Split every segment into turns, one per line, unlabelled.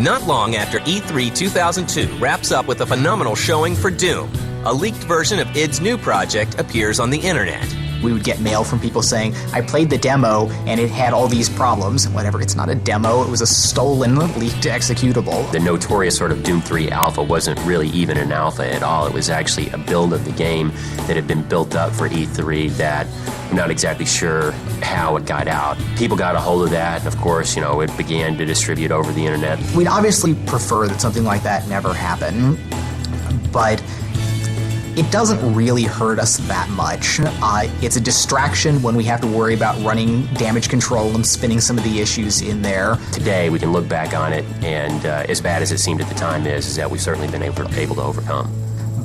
Not long after E3 2002 wraps up with a phenomenal showing for Doom, a leaked version of id's new project appears on the internet.
We would get mail from people saying, I played the demo and it had all these problems. Whatever, it's not a demo, it was a stolen, leaked executable.
The notorious sort of Doom 3 alpha wasn't really even an alpha at all. It was actually a build of the game that had been built up for E3 that I'm not exactly sure how it got out. People got a hold of that, and of course, it began to distribute over the internet.
We'd obviously prefer that something like that never happen, but it doesn't really hurt us that much. It's a distraction when we have to worry about running damage control and spinning some of the issues in there.
Today, we can look back on it, and as bad as it seemed at the time is that we've certainly been able to overcome.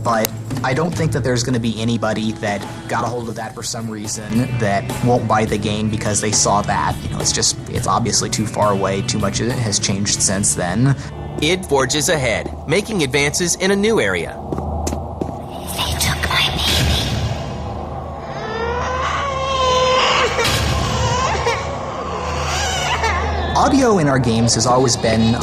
But I don't think that there's going to be anybody that got a hold of that for some reason that won't buy the game because they saw that. It's obviously too far away, too much of it has changed since then.
id forges ahead, making advances in a new area.
Audio in our games has always been,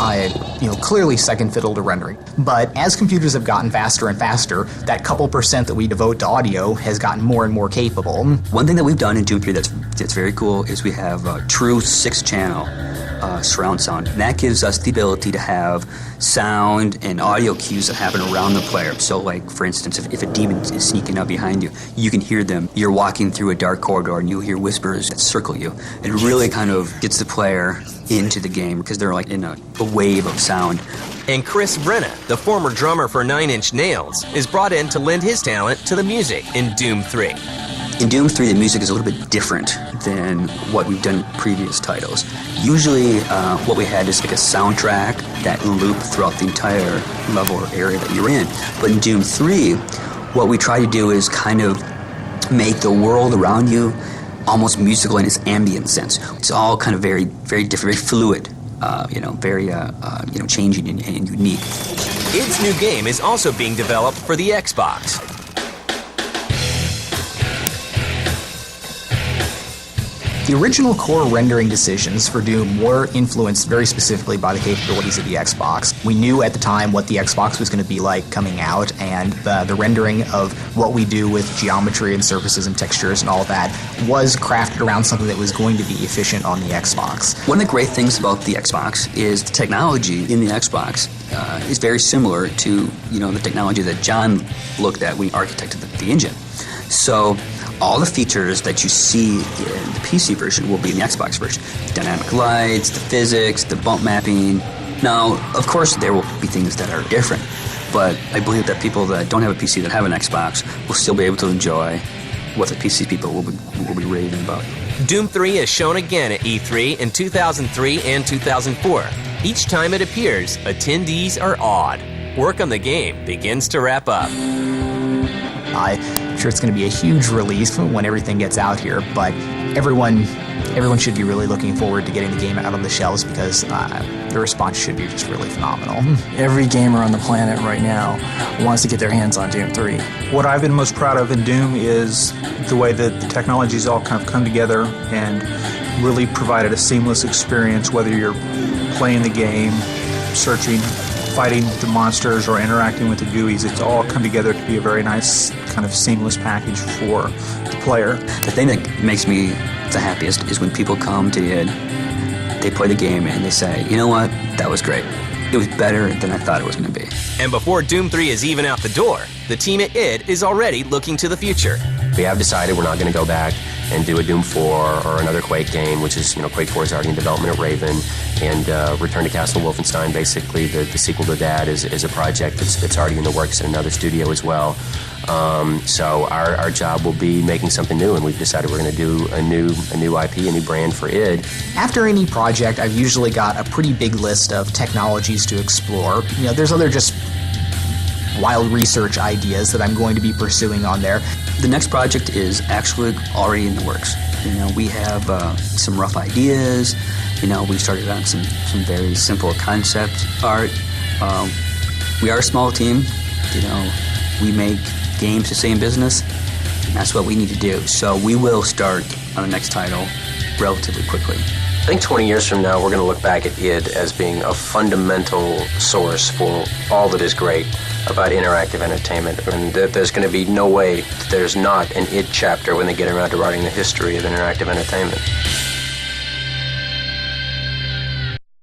clearly second fiddle to rendering. But as computers have gotten faster and faster, that couple percent that we devote to audio has gotten more and more capable.
One thing that we've done in Doom 3 that's very cool is we have a true 6-channel surround sound. And that gives us the ability to have sound and audio cues that happen around the player. So, like, for instance, if a demon is sneaking up behind you, you can hear them. You're walking through a dark corridor and you'll hear whispers that circle you. It really kind of gets the player into the game because they're like in a wave of sound.
And Chris Brenna, the former drummer for Nine Inch Nails, is brought in to lend his talent to the music in Doom 3.
In Doom 3, the music is a little bit different than what we've done in previous titles. Usually, what we had is like a soundtrack that loop throughout the entire level or area that you're in. But in Doom 3, what we try to do is kind of make the world around you almost musical in its ambient sense. It's all kind of very, very different, very fluid, very changing and unique.
id's new game is also being developed for the Xbox.
The original core rendering decisions for Doom were influenced very specifically by the capabilities of the Xbox. We knew at the time what the Xbox was going to be like coming out, and the rendering of what we do with geometry and surfaces and textures and all that was crafted around something that was going to be efficient on the Xbox.
One of the great things about the Xbox is the technology in the Xbox is very similar to the technology that John looked at when he architected the engine. So all the features that you see in the PC version will be in the Xbox version. The dynamic lights, the physics, the bump mapping. Now, of course, there will be things that are different, but I believe that people that don't have a PC that have an Xbox will still be able to enjoy what the PC people will be raving about.
Doom 3 is shown again at E3 in 2003 and 2004. Each time it appears, attendees are awed. Work on the game begins to wrap up.
I'm sure it's going to be a huge release when everything gets out here, but everyone should be really looking forward to getting the game out on the shelves because the response should be just really phenomenal.
Every gamer on the planet right now wants to get their hands on Doom 3.
What I've been most proud of in Doom is the way that the technologies all kind of come together and really provided a seamless experience, whether you're playing the game, searching, fighting the monsters, or interacting with the GUIs. It's all come together to be a very nice kind of seamless package for the player.
The thing that makes me the happiest is when people come to id, they play the game, and they say, you know what, that was great. It was better than I thought it was going to be.
And before Doom 3 is even out the door, the team at id is already looking to the future.
We have decided we're not going to go back and do a Doom 4 or another Quake game, which is, Quake 4 is already in development at Raven, and Return to Castle Wolfenstein, basically the sequel to that, is a project that's already in the works in another studio as well. So our job will be making something new, and we've decided we're going to do a new IP, a new brand for id.
After any project, I've usually got a pretty big list of technologies to explore. There's other just wild research ideas that I'm going to be pursuing on there.
The next project is actually already in the works. We have some rough ideas. We started on some very simple concept art. We are a small team. We make games to stay in business, and that's what we need to do. So we will start on the next title relatively quickly.
I think 20 years from now, we're going to look back at id as being a fundamental source for all that is great about interactive entertainment, and that there's going to be no way that there's not an id chapter when they get around to writing the history of interactive entertainment.